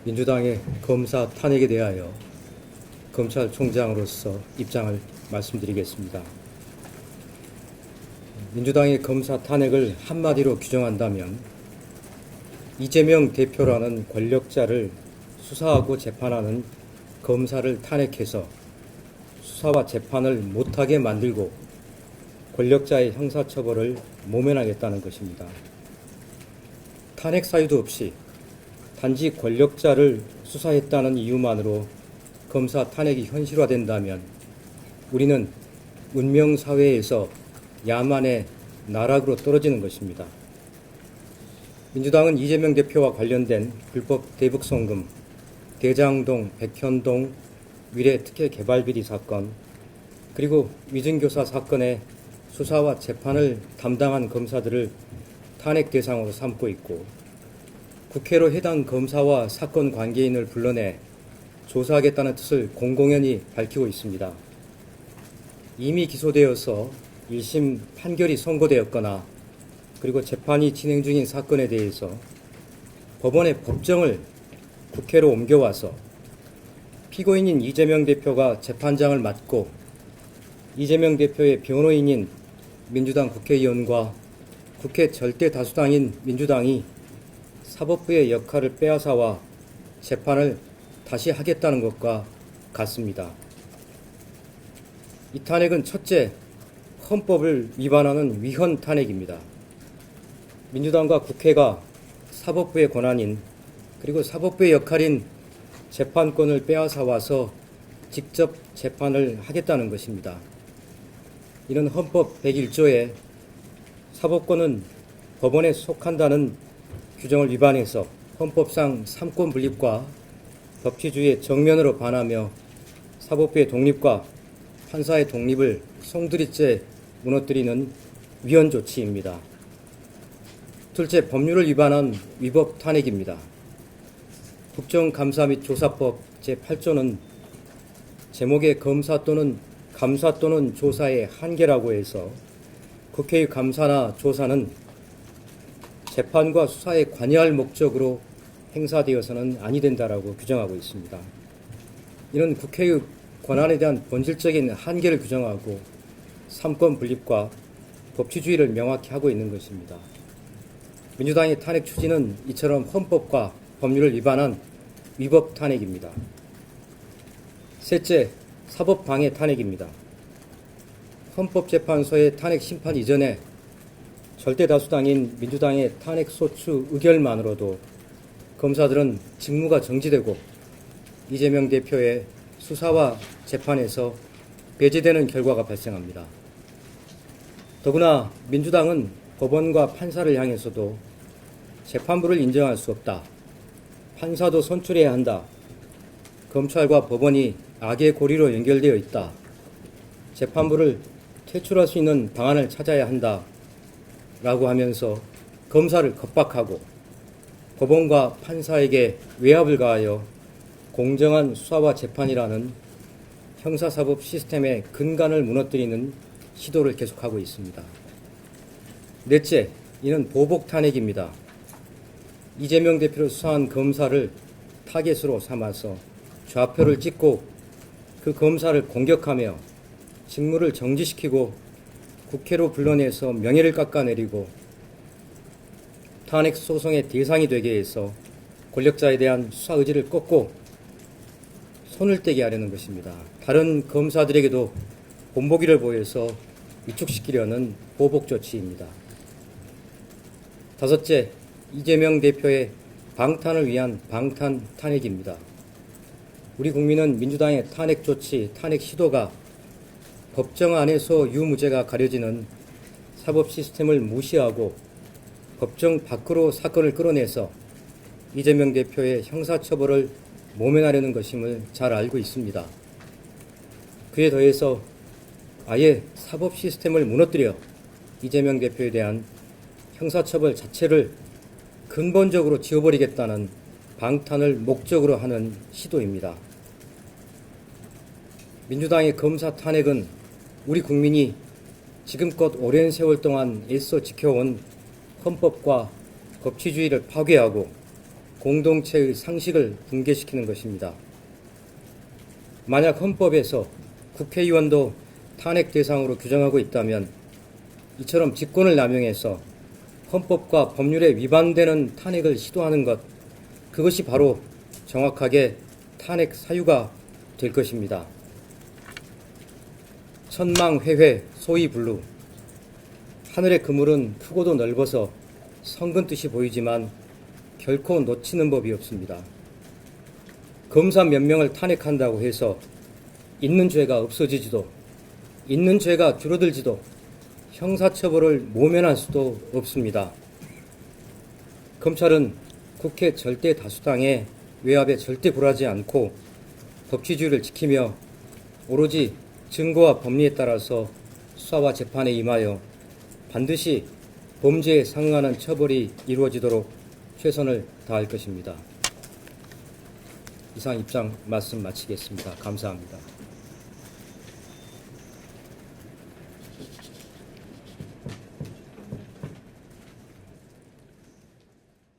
민주당의 검사 탄핵에 대하여 검찰총장으로서 입장을 말씀드리겠습니다. 민주당의 검사 탄핵을 한마디로 규정한다면 이재명 대표라는 권력자를 수사하고 재판하는 검사를 탄핵해서 수사와 재판을 못하게 만들고 권력자의 형사처벌을 모면하겠다는 것입니다. 탄핵 사유도 없이 단지 권력자를 수사했다는 이유만으로 검사 탄핵이 현실화된다면 우리는 문명사회에서 야만의 나락으로 떨어지는 것입니다. 민주당은 이재명 대표와 관련된 불법 대북송금, 대장동, 백현동 미래특혜개발비리 사건, 그리고 위증교사 사건의 수사와 재판을 담당한 검사들을 탄핵 대상으로 삼고 있고, 국회로 해당 검사와 사건 관계인을 불러내 조사하겠다는 뜻을 공공연히 밝히고 있습니다. 이미 기소되어서 1심 판결이 선고되었거나 그리고 재판이 진행 중인 사건에 대해서 법원의 법정을 국회로 옮겨와서 피고인인 이재명 대표가 재판장을 맡고 이재명 대표의 변호인인 민주당 국회의원과 국회 절대 다수당인 민주당이 사법부의 역할을 빼앗아와 재판을 다시 하겠다는 것과 같습니다. 이 탄핵은 첫째, 헌법을 위반하는 위헌 탄핵입니다. 민주당과 국회가 사법부의 권한인 그리고 사법부의 역할인 재판권을 빼앗아 와서 직접 재판을 하겠다는 것입니다. 이는 헌법 101조에 사법권은 법원에 속한다는 규정을 위반해서 헌법상 삼권 분립과 법치주의에 정면으로 반하며 사법부의 독립과 판사의 독립을 송두리째 무너뜨리는 위헌 조치입니다. 둘째, 법률을 위반한 위법 탄핵입니다. 국정감사 및 조사법 제8조는 제목의 검사 또는 감사 또는 조사의 한계라고 해서 국회의 감사나 조사는 재판과 수사에 관여할 목적으로 행사되어서는 아니 된다라고 규정하고 있습니다. 이는 국회의 권한에 대한 본질적인 한계를 규정하고 삼권 분립과 법치주의를 명확히 하고 있는 것입니다. 민주당의 탄핵 추진은 이처럼 헌법과 법률을 위반한 위법 탄핵입니다. 셋째, 사법방해 탄핵입니다. 헌법재판소의 탄핵 심판 이전에 절대다수당인 민주당의 탄핵 소추 의결만으로도 검사들은 직무가 정지되고 이재명 대표의 수사와 재판에서 배제되는 결과가 발생합니다. 더구나 민주당은 법원과 판사를 향해서도 재판부를 인정할 수 없다, 판사도 선출해야 한다, 검찰과 법원이 악의 고리로 연결되어 있다, 재판부를 퇴출할 수 있는 방안을 찾아야 한다 라고 하면서 검사를 겁박하고 법원과 판사에게 외압을 가하여 공정한 수사와 재판이라는 형사사법 시스템의 근간을 무너뜨리는 시도를 계속하고 있습니다. 넷째, 이는 보복 탄핵입니다. 이재명 대표를 수사한 검사를 타겟으로 삼아서 좌표를 찍고 그 검사를 공격하며 직무를 정지시키고 국회로 불러내서 명예를 깎아내리고 탄핵 소송의 대상이 되게 해서 권력자에 대한 수사 의지를 꺾고 손을 떼게 하려는 것입니다. 다른 검사들에게도 본보기를 보여서 위축시키려는 보복 조치입니다. 다섯째, 이재명 대표의 방탄을 위한 방탄 탄핵입니다. 우리 국민은 민주당의 탄핵 조치, 탄핵 시도가 법정 안에서 유무죄가 가려지는 사법 시스템을 무시하고 법정 밖으로 사건을 끌어내서 이재명 대표의 형사처벌을 모면하려는 것임을 잘 알고 있습니다. 그에 더해서 아예 사법 시스템을 무너뜨려 이재명 대표에 대한 형사처벌 자체를 근본적으로 지워버리겠다는 방탄을 목적으로 하는 시도입니다. 민주당의 검사 탄핵은 우리 국민이 지금껏 오랜 세월 동안 애써 지켜온 헌법과 법치주의를 파괴하고 공동체의 상식을 붕괴시키는 것입니다. 만약 헌법에서 국회의원도 탄핵 대상으로 규정하고 있다면 이처럼 직권을 남용해서 헌법과 법률에 위반되는 탄핵을 시도하는 것, 그것이 바로 정확하게 탄핵 사유가 될 것입니다. 천망회회 소위 블루. 하늘의 그물은 크고도 넓어서 성근 뜻이 보이지만 결코 놓치는 법이 없습니다. 검사 몇 명을 탄핵한다고 해서 있는 죄가 없어지지도, 있는 죄가 줄어들지도, 형사처벌을 모면할 수도 없습니다. 검찰은 국회 절대 다수당의 외압에 절대 굴하지 않고 법치주의를 지키며 오로지 증거와 법리에 따라서 수사와 재판에 임하여 반드시 범죄에 상응하는 처벌이 이루어지도록 최선을 다할 것입니다. 이상 입장 말씀 마치겠습니다. 감사합니다.